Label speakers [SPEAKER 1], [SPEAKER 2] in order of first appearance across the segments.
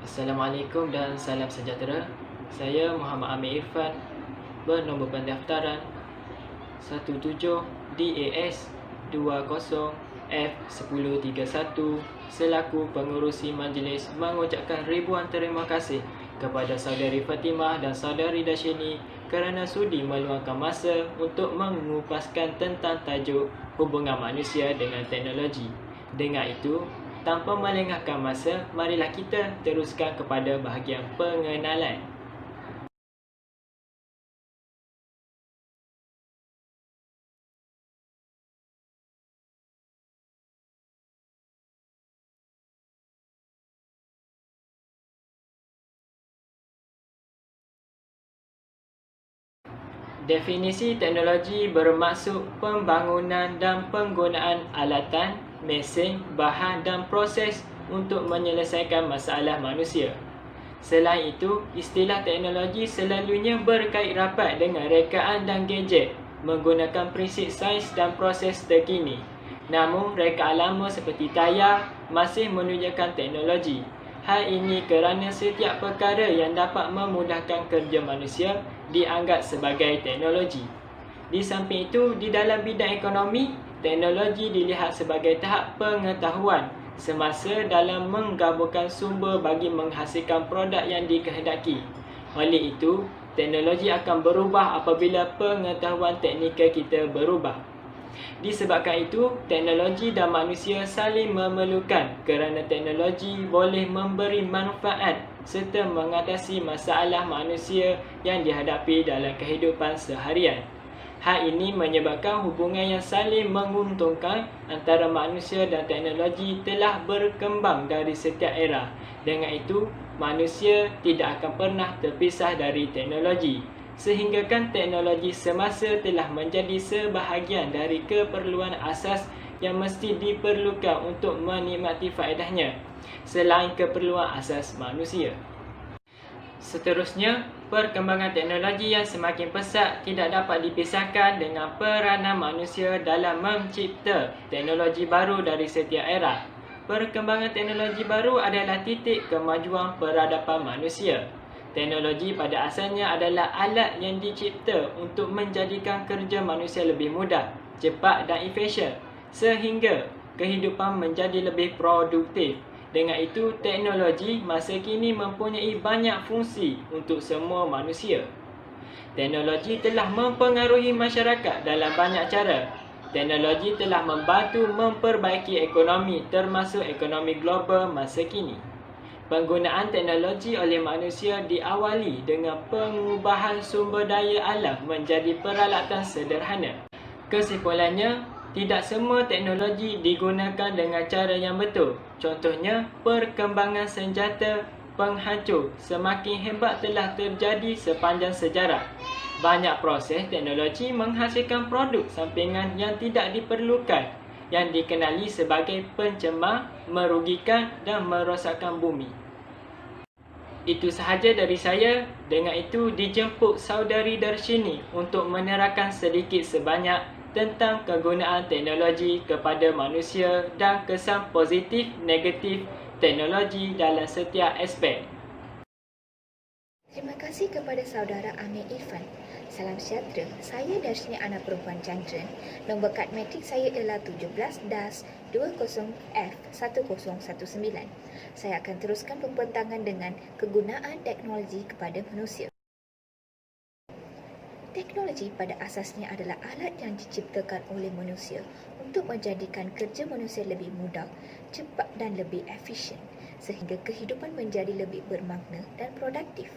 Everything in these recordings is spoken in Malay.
[SPEAKER 1] Assalamualaikum dan salam sejahtera. Saya Muhammad Amir Irfan, bernombor pendaftaran 17DAS20F1031 selaku pengerusi majlis mengucapkan ribuan terima kasih kepada saudari Fatimah dan saudari Dashini kerana sudi meluangkan masa untuk mengupaskan tentang tajuk hubungan manusia dengan teknologi. Dengan itu, tanpa melengahkan masa, marilah kita teruskan kepada bahagian pengenalan. Definisi teknologi bermaksud pembangunan dan penggunaan alatan, mesin, bahan dan proses untuk menyelesaikan masalah manusia. Selain itu, istilah teknologi selalunya berkait rapat dengan rekaan dan gadget menggunakan prinsip sains dan proses terkini. Namun, rekaan lama seperti tayar masih menunjukkan teknologi. Hal ini kerana setiap perkara yang dapat memudahkan kerja manusia dianggap sebagai teknologi. Di samping itu, di dalam bidang ekonomi, teknologi dilihat sebagai tahap pengetahuan semasa dalam menggabungkan sumber bagi menghasilkan produk yang dikehendaki. Oleh itu, teknologi akan berubah apabila pengetahuan teknikal kita berubah. Disebabkan itu, teknologi dan manusia saling memerlukan kerana teknologi boleh memberi manfaat serta mengatasi masalah manusia yang dihadapi dalam kehidupan seharian. Hal ini menyebabkan hubungan yang saling menguntungkan antara manusia dan teknologi telah berkembang dari setiap era. Dengan itu, manusia tidak akan pernah terpisah dari teknologi. Sehinggakan teknologi semasa telah menjadi sebahagian dari keperluan asas yang mesti diperlukan untuk menikmati faedahnya, selain keperluan asas manusia. Seterusnya, perkembangan teknologi yang semakin pesat tidak dapat dipisahkan dengan peranan manusia dalam mencipta teknologi baru dari setiap era. Perkembangan teknologi baru adalah titik kemajuan peradaban manusia. Teknologi pada asalnya adalah alat yang dicipta untuk menjadikan kerja manusia lebih mudah, cepat dan efisien, sehingga kehidupan menjadi lebih produktif. Dengan itu, teknologi masa kini mempunyai banyak fungsi untuk semua manusia. Teknologi telah mempengaruhi masyarakat dalam banyak cara. Teknologi telah membantu memperbaiki ekonomi termasuk ekonomi global masa kini. Penggunaan teknologi oleh manusia diawali dengan pengubahan sumber daya alam menjadi peralatan sederhana. Kesimpulannya, tidak semua teknologi digunakan dengan cara yang betul. Contohnya, perkembangan senjata penghancur semakin hebat telah terjadi sepanjang sejarah. Banyak proses teknologi menghasilkan produk sampingan yang tidak diperlukan, yang dikenali sebagai pencemar, merugikan dan merosakkan bumi. Itu sahaja dari saya. Dengan itu dijemput saudari Darshini untuk menerangkan sedikit sebanyak tentang kegunaan teknologi kepada manusia dan kesan positif negatif teknologi dalam setiap aspek.
[SPEAKER 2] Terima kasih kepada saudara Amir Irfan. Salam sejahtera. Saya Darshini anak perempuan Chandran. Nombor kad matrik saya ialah 17-20F1019. Saya akan teruskan pembentangan dengan kegunaan teknologi kepada manusia. Teknologi pada asasnya adalah alat yang diciptakan oleh manusia untuk menjadikan kerja manusia lebih mudah, cepat dan lebih efisien, sehingga kehidupan menjadi lebih bermakna dan produktif.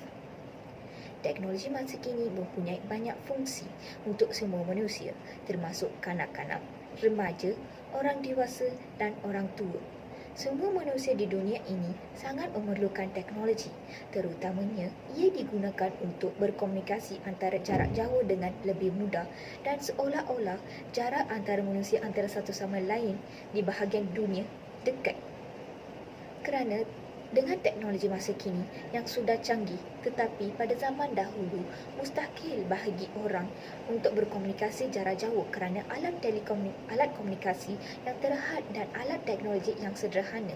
[SPEAKER 2] Teknologi masa kini mempunyai banyak fungsi untuk semua manusia, termasuk kanak-kanak, remaja, orang dewasa dan orang tua. Semua manusia di dunia ini sangat memerlukan teknologi, terutamanya ia digunakan untuk berkomunikasi antara jarak jauh dengan lebih mudah dan seolah-olah jarak antara manusia antara satu sama lain di bahagian dunia dekat. Kerana dengan teknologi masa kini yang sudah canggih, tetapi pada zaman dahulu mustahil bagi orang untuk berkomunikasi jarak jauh kerana alat komunikasi yang terhad dan alat teknologi yang sederhana.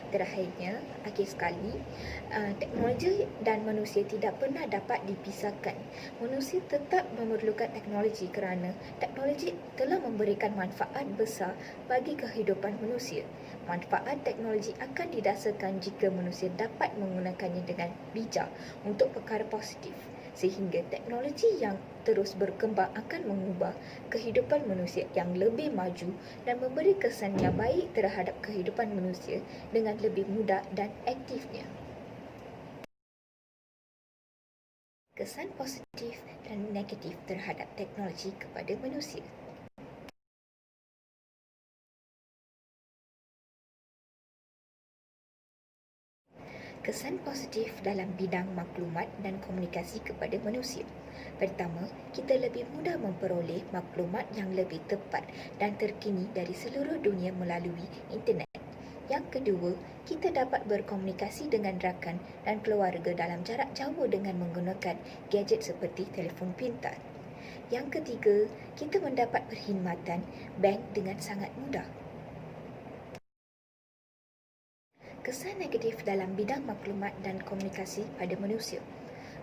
[SPEAKER 2] Terakhirnya, akhir sekali, teknologi dan manusia tidak pernah dapat dipisahkan. Manusia tetap memerlukan teknologi kerana teknologi telah memberikan manfaat besar bagi kehidupan manusia. Manfaat teknologi akan didasarkan jika manusia dapat menggunakannya dengan bijak untuk perkara positif. Sehingga teknologi yang terus berkembang akan mengubah kehidupan manusia yang lebih maju dan memberi kesan yang baik terhadap kehidupan manusia dengan lebih mudah dan aktifnya. Kesan positif dan negatif terhadap teknologi kepada manusia. Kesan positif dalam bidang maklumat dan komunikasi kepada manusia. Pertama, kita lebih mudah memperoleh maklumat yang lebih tepat dan terkini dari seluruh dunia melalui internet. Yang kedua, kita dapat berkomunikasi dengan rakan dan keluarga dalam jarak jauh dengan menggunakan gadget seperti telefon pintar. Yang ketiga, kita mendapat perkhidmatan bank dengan sangat mudah. Kesan negatif dalam bidang maklumat dan komunikasi pada manusia.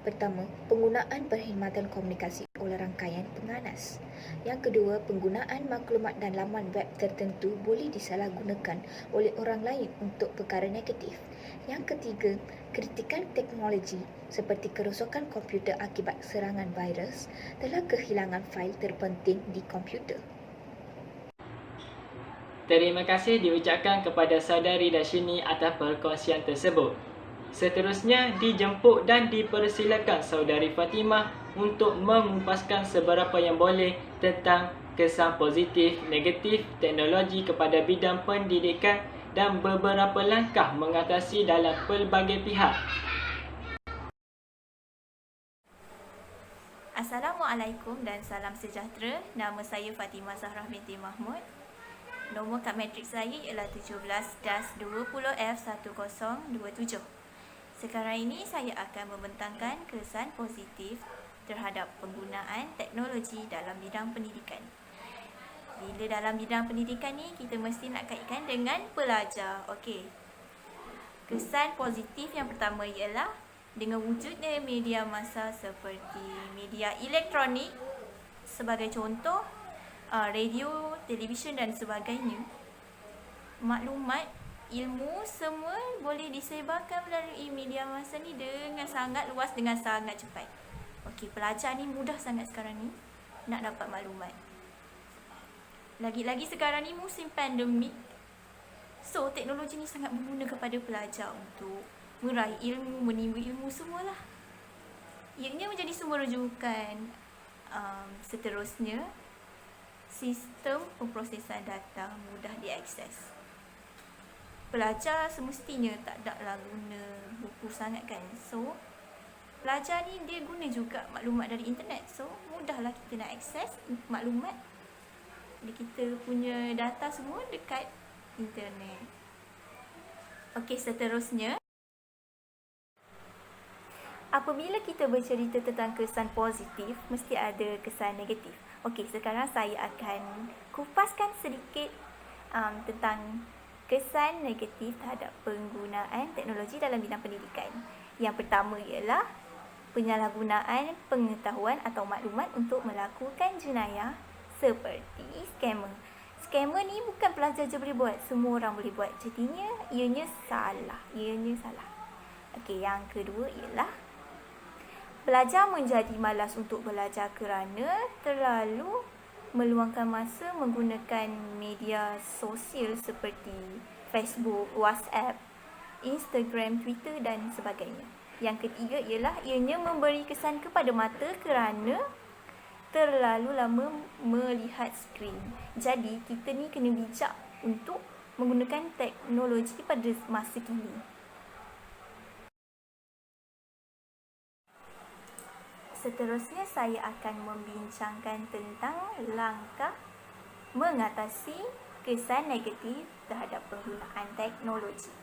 [SPEAKER 2] Pertama, penggunaan perkhidmatan komunikasi oleh rangkaian penganas. Yang kedua, penggunaan maklumat dan laman web tertentu boleh disalahgunakan oleh orang lain untuk perkara negatif. Yang ketiga, kritikan teknologi seperti kerosakan komputer akibat serangan virus telah kehilangan fail terpenting di komputer.
[SPEAKER 1] Terima kasih diucapkan kepada saudari Dashini atas perkongsian tersebut. Seterusnya, dijemput dan dipersilakan saudari Fatimah untuk mengupaskan seberapa yang boleh tentang kesan positif, negatif teknologi kepada bidang pendidikan dan beberapa langkah mengatasi dalam pelbagai pihak.
[SPEAKER 3] Assalamualaikum dan salam sejahtera. Nama saya Fatimah Zahrah binti Mahmud. Nombor kad matrik saya ialah 17-20F1027. Sekarang ini saya akan membentangkan kesan positif terhadap penggunaan teknologi dalam bidang pendidikan. Bila dalam bidang pendidikan ni, kita mesti nak kaitkan dengan pelajar. Okey. Kesan positif yang pertama ialah dengan wujudnya media massa seperti media elektronik, sebagai contoh, radio, televisyen dan sebagainya, maklumat, ilmu semua boleh disebarkan melalui media massa ni dengan sangat luas, dengan sangat cepat. Okey, pelajar ni mudah sangat sekarang ni nak dapat maklumat. Lagi-lagi sekarang ni musim pandemik. So, teknologi ni sangat berguna kepada pelajar untuk meraih ilmu, menimba ilmu semualah. Ianya menjadi sumber rujukan. Seterusnya, sistem pemprosesan data mudah diakses. Pelajar semestinya tak ada guna buku sangat kan. So, pelajar ni dia guna juga maklumat dari internet. So, mudahlah kita nak akses maklumat. Kita punya data semua dekat internet. Okey, seterusnya, apabila kita bercerita tentang kesan positif, mesti ada kesan negatif. Okey, sekarang saya akan kupaskan sedikit tentang kesan negatif terhadap penggunaan teknologi dalam bidang pendidikan. Yang pertama ialah penyalahgunaan pengetahuan atau maklumat untuk melakukan jenayah seperti scammer. Scammer ni bukan pelajar je boleh buat, semua orang boleh buat. Jadinya ianya salah. Okey, yang kedua ialah pelajar menjadi malas untuk belajar kerana terlalu meluangkan masa menggunakan media sosial seperti Facebook, WhatsApp, Instagram, Twitter dan sebagainya. Yang ketiga ialah ianya memberi kesan kepada mata kerana terlalu lama melihat skrin. Jadi, kita ni kena bijak untuk menggunakan teknologi pada masa kini. Seterusnya, saya akan membincangkan tentang langkah mengatasi kesan negatif terhadap penggunaan teknologi.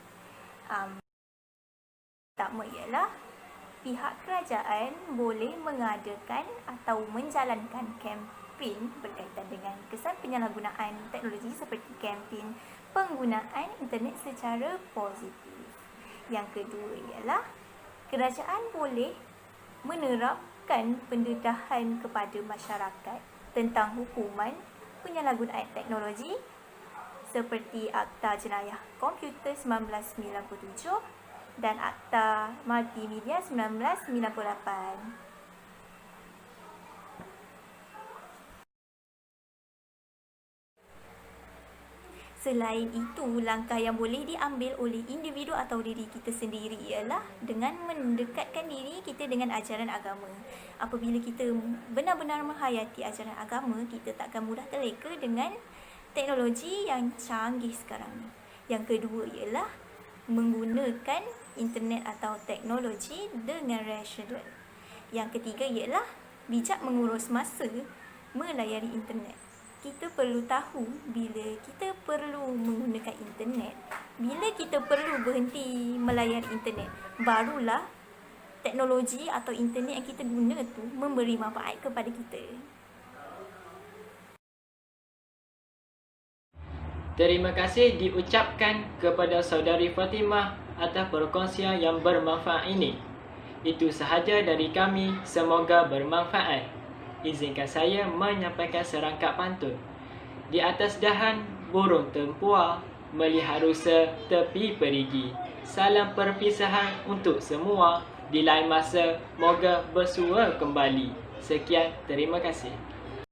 [SPEAKER 3] Pertama ialah pihak kerajaan boleh mengadakan atau menjalankan kempen berkaitan dengan kesan penyalahgunaan teknologi seperti kempen penggunaan internet secara positif. Yang kedua ialah kerajaan boleh menerapkan pendedahan kepada masyarakat tentang hukuman penyalahgunaan teknologi seperti Akta Jenayah Komputer 1997 dan Akta Multimedia 1998. Selain itu, langkah yang boleh diambil oleh individu atau diri kita sendiri ialah dengan mendekatkan diri kita dengan ajaran agama. Apabila kita benar-benar menghayati ajaran agama, kita takkan mudah terleka dengan teknologi yang canggih sekarang ni. Yang kedua ialah menggunakan internet atau teknologi dengan rasional. Yang ketiga ialah bijak mengurus masa melayari internet. Kita perlu tahu bila kita perlu menggunakan internet, bila kita perlu berhenti melayari internet. Barulah teknologi atau internet yang kita guna tu memberi manfaat kepada kita.
[SPEAKER 1] Terima kasih diucapkan kepada saudari Fatimah atas perkongsian yang bermanfaat ini. Itu sahaja dari kami, semoga bermanfaat. Izinkan saya menyampaikan serangkap pantun. Di atas dahan burung tempua, melihat rusa tepi perigi. Salam perpisahan untuk semua. Di lain masa, moga bersua kembali. Sekian, terima kasih.